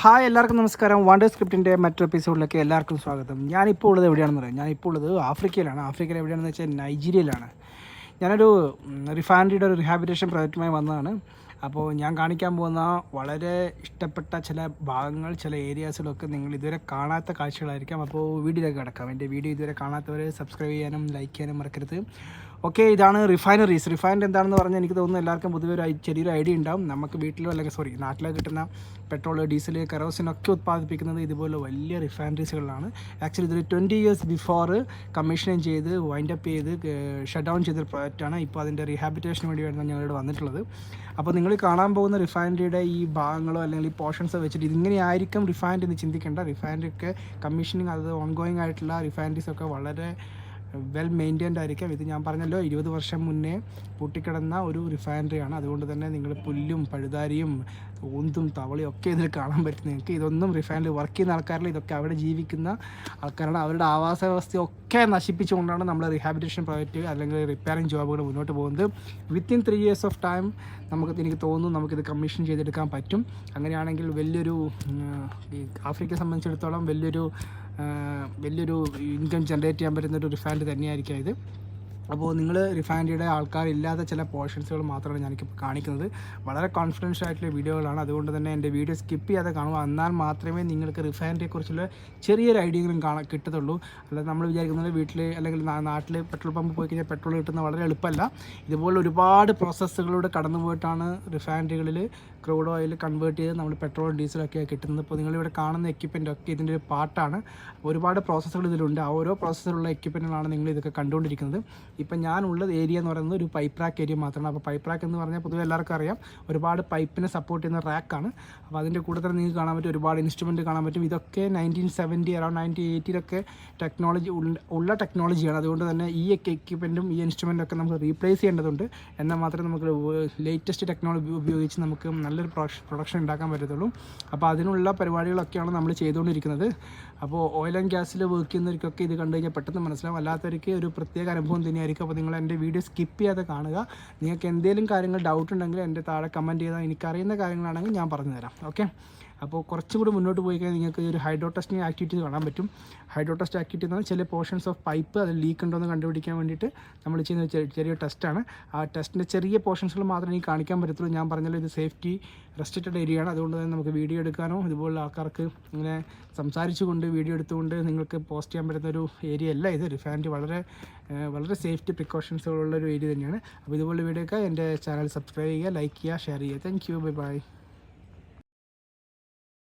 Hi എല്ലാവർക്കും നമസ്കാരം. Wonder സ്ക്രിപ്റ്റിൻ്റെ മറ്റൊരു എപ്പിസോഡിലേക്ക് എല്ലാവർക്കും സ്വാഗതം. ഞാനിപ്പോൾ ഉള്ളത് എവിടെയാണെന്ന് പറയാം. ഞാനിപ്പോൾ ഉള്ളത് ആഫ്രിക്കയിലാണ്. ആഫ്രിക്കയിൽ എവിടെയാണെന്ന് വെച്ചാൽ നൈജീരിയയിലാണ്. ഞാനൊരു റിഫൈനറിയുടെ ഒരു റിഹാബിലിറ്റേഷൻ പ്രോജക്റ്റുമായി വന്നതാണ്. അപ്പോൾ ഞാൻ കാണിക്കാൻ പോകുന്ന വളരെ ഇഷ്ടപ്പെട്ട ചില ഭാഗങ്ങൾ, ചില ഏരിയാസിലൊക്കെ നിങ്ങൾ ഇതുവരെ കാണാത്ത കാഴ്ചകളായിരിക്കാം. അപ്പോൾ വീഡിയോയിലേക്ക് കിടക്കാം. എൻ്റെ വീഡിയോ ഇതുവരെ കാണാത്തവർ സബ്സ്ക്രൈബ് ചെയ്യാനും ലൈക്ക് ചെയ്യാനും മറക്കരുത്. ഓക്കെ, ഇതാണ് റിഫൈനറീസ്. റിഫൈനറി എന്താണെന്ന് പറഞ്ഞാൽ എനിക്ക് തോന്നുന്നു എല്ലാവർക്കും പൊതുവെ ഒരു ചെറിയൊരു ഐഡിയ ഉണ്ടാവും. നമുക്ക് വീട്ടിലോ അല്ലെങ്കിൽ നാട്ടിലോ കിട്ടുന്ന പെട്രോൾ, ഡീസൽ, കെറോസിനൊക്കെ ഉത്പാദിപ്പിക്കുന്നത് ഇതുപോലെ വലിയ റിഫൈനറീസുകളിലാണ്. ആക്ച്വലി ഇതൊരു 20 years ബിഫോർ കമ്മീഷനിങ് ചെയ്ത് വൈൻഡപ്പ് ചെയ്ത് ഷട്ട് ഡൗൺ ചെയ്തൊരു പ്രോജക്റ്റാണ്. ഇപ്പോൾ അതിൻ്റെ റീഹാബിലിറ്റേഷന് വേണ്ടിയാണ് ഞങ്ങളിവിടെ വന്നിട്ടുള്ളത്. അപ്പോൾ നിങ്ങൾ കാണാൻ പോകുന്ന റിഫൈനറിയുടെ ഈ ഭാഗങ്ങളോ അല്ലെങ്കിൽ ഈ പോർഷൻസോ വെച്ചിട്ട് ഇതിങ്ങനെയായിരിക്കും റിഫൈനറി എന്ന് ചിന്തിക്കേണ്ട. റിഫൈനറിയൊക്കെ കമ്മീഷനിങ്, അത് ഓൺഗോയിങ് ആയിട്ടുള്ള റിഫൈനറീസൊക്കെ വളരെ വെൽ മെയിൻറ്റൈൻഡ് ആയിരിക്കും. ഇത് ഞാൻ പറഞ്ഞല്ലോ 20 വർഷം മുന്നേ പൂട്ടിക്കിടന്ന ഒരു റിഫൈനറിയാണ്. അതുകൊണ്ട് തന്നെ നിങ്ങൾ പുല്ലും പഴുതാരിയും ഊന്തും തവളയും ഒക്കെ ഇതിൽ കാണാൻ പറ്റും. നിങ്ങൾക്ക് ഇതൊന്നും റിഫൈനറി വർക്ക് ചെയ്യുന്ന ആൾക്കാരിൽ ഇതൊക്കെ അവിടെ ജീവിക്കുന്ന ആൾക്കാരാണ്. അവരുടെ ആവാസ വ്യവസ്ഥയൊക്കെ നശിപ്പിച്ചുകൊണ്ടാണ് നമ്മൾ റീഹാബിലിറ്റേഷൻ പ്രോജക്റ്റ് അല്ലെങ്കിൽ റിപ്പയറിംഗ് ജോബുകൾ മുന്നോട്ട് പോകുന്നത്. വിത്തിൻ 3 years ഓഫ് ടൈം എനിക്ക് തോന്നുന്നു നമുക്കിത് കമ്മീഷൻ ചെയ്തെടുക്കാൻ പറ്റും. അങ്ങനെയാണെങ്കിൽ വലിയൊരു ആഫ്രിക്കയെ സംബന്ധിച്ചിടത്തോളം വലിയൊരു ഇൻകം ജനറേറ്റ് ചെയ്യാൻ പറ്റുന്നൊരു റിഫൈനറി തന്നെയായിരിക്കും ഇത്. അപ്പോൾ നിങ്ങൾ റിഫൈനറിയുടെ ആൾക്കാരില്ലാത്ത ചില പോർഷൻസുകൾ മാത്രമാണ് ഞാനിപ്പോൾ കാണിക്കുന്നത്. വളരെ കോൺഫിഡൻഷ്യൽ ആയിട്ടുള്ള വീഡിയോകളാണ്. അതുകൊണ്ട് തന്നെ എൻ്റെ വീഡിയോ സ്കിപ്പ് ചെയ്യാതെ കാണുക. എന്നാൽ മാത്രമേ നിങ്ങൾക്ക് റിഫൈനറിയെക്കുറിച്ചുള്ള ചെറിയൊരു ഐഡിയകളും കിട്ടത്തുള്ളൂ. അല്ലാതെ നമ്മൾ വിചാരിക്കുന്നത് വീട്ടിൽ അല്ലെങ്കിൽ നാട്ടിൽ പെട്രോൾ പമ്പ് പോയി കഴിഞ്ഞാൽ പെട്രോൾ കിട്ടുന്നത് വളരെ എളുപ്പമല്ല. ഇതുപോലെ ഒരുപാട് പ്രോസസ്സുകളിലൂടെ കടന്നു പോയിട്ടാണ് റിഫൈനറികളിൽ ക്രൂഡ് ഓയിൽ കൺവേർട്ട് ചെയ്ത് നമ്മൾ പെട്രോൾ ഡീസലൊക്കെ കിട്ടുന്നത്. അപ്പോൾ നിങ്ങളിവിടെ കാണുന്ന എക്യുപ്മെൻ്റൊക്കെ ഇതിൻ്റെ ഒരു പാർട്ടാണ്. ഒരുപാട് പ്രോസസ്സുകൾ ഇതിലുണ്ട്. ആ ഓരോ പ്രോസസ്സിലുള്ള എക്യുപ്മെൻറ്റുകളാണ് നിങ്ങൾ ഇതൊക്കെ കണ്ടുകൊണ്ടിരിക്കുന്നത്. ഇപ്പം ഞാനുള്ള ഏരിയ എന്ന് പറയുന്നത് ഒരു പൈപ്പ് റാക്ക് ഏരിയ മാത്രമാണ്. അപ്പോൾ പൈപ്പ് റാക്ക് എന്ന് പറഞ്ഞാൽ പൊതുവെ എല്ലാവർക്കും അറിയാം, ഒരുപാട് പൈപ്പിനെ സപ്പോർട്ട് ചെയ്യുന്ന റാക്കാണ്. അപ്പോൾ അതിൻ്റെ കൂടെ തന്നെ നിങ്ങൾക്ക് കാണാൻ പറ്റും ഒരുപാട് ഇൻസ്ട്രുമെൻറ്റ് കാണാൻ പറ്റും. ഇതൊക്കെ 1970 അറൗണ്ട് 1980 ടെക്നോളജി ഉള്ള ടെക്നോളജിയാണ്. അതുകൊണ്ട് തന്നെ ഈ എക്യുപ്മെൻറ്റും ഈ ഇൻസ്ട്രുമെൻറ്റൊക്കെ നമുക്ക് റീപ്ലേസ് ചെയ്യേണ്ടതുണ്ട്. എന്നാൽ മാത്രമേ നമുക്ക് ലേറ്റസ്റ്റ് ടെക്നോളജി ഉപയോഗിച്ച് നമുക്ക് നല്ലൊരു പ്രൊഡക്ഷൻ ഉണ്ടാക്കാൻ പറ്റത്തുള്ളൂ. അപ്പോൾ അതിനുള്ള പരിപാടികളൊക്കെയാണ് നമ്മൾ ചെയ്തുകൊണ്ടിരിക്കുന്നത്. അപ്പോൾ ഓയിൽ ആൻഡ് ഗ്യാസിൽ വർക്ക് ചെയ്യുന്നവർക്കൊക്കെ ഇത് കണ്ടു കഴിഞ്ഞാൽ പെട്ടെന്ന് മനസ്സിലാവും. അല്ലാത്തവർക്ക് ഒരു പ്രത്യേക അനുഭവം തന്നെയായിരിക്കും. അപ്പോൾ നിങ്ങൾ എൻ്റെ വീഡിയോ സ്കിപ്പ് ചെയ്യാതെ കാണുക. നിങ്ങൾക്ക് എന്തെങ്കിലും കാര്യങ്ങൾ ഡൗട്ട് ഉണ്ടെങ്കിൽ എൻ്റെ താഴെ കമൻറ്റ് ചെയ്താൽ എനിക്കറിയുന്ന കാര്യങ്ങളാണെങ്കിൽ ഞാൻ പറഞ്ഞു തരാം. ഓക്കെ, അപ്പോൾ കുറച്ചും കൂടി മുന്നോട്ട് പോയി കഴിഞ്ഞാൽ നിങ്ങൾക്ക് ഒരു ഹൈഡ്രോ ടെസ്റ്റിംഗ് ആക്ടിവിറ്റീസ് കാണാൻ പറ്റും. ഹൈഡ്രോ ടെസ്റ്റ് ആക്ടിവിറ്റി എന്ന് പറഞ്ഞാൽ ചില പോർഷൻസ് ഓഫ് പൈപ്പ് അത് ലീക്ക് ഉണ്ടോ എന്ന് കണ്ടുപിടിക്കാൻ വേണ്ടിയിട്ട് നമ്മൾ ചെയ്യുന്ന ചെറിയ ടെസ്റ്റാണ്. ആ ടെസ്റ്റിൻ്റെ ചെറിയ പോർഷൻസുകൾ മാത്രമേ എനിക്ക് കാണിക്കാൻ പറ്റത്തുള്ളൂ. ഞാൻ പറഞ്ഞല്ലോ ഇത് സേഫ്റ്റി റെസ്ട്രിക്റ്റഡ് ഏരിയയാണ്. അതുകൊണ്ട് തന്നെ നമുക്ക് വീഡിയോ എടുക്കാനോ ഇതുപോലുള്ള ആൾക്കാർക്ക് ഇങ്ങനെ സംസാരിച്ചുകൊണ്ട് വീഡിയോ എടുത്തുകൊണ്ട് നിങ്ങൾക്ക് പോസ്റ്റ് ചെയ്യാൻ പറ്റുന്ന ഒരു ഏരിയ അല്ല ഇത്. റിഫൈനറി വളരെ സേഫ്റ്റി പ്രിക്കോഷൻസുകളുള്ള ഒരു ഏരിയ തന്നെയാണ്. അപ്പോൾ ഇതുപോലെ വീഡിയോ ഒക്കെ എൻ്റെ ചാനൽ സബ്സ്ക്രൈബ് ചെയ്യുക, ലൈക്ക് ചെയ്യുക, ഷെയർ ചെയ്യുക. Thank you, bye bye.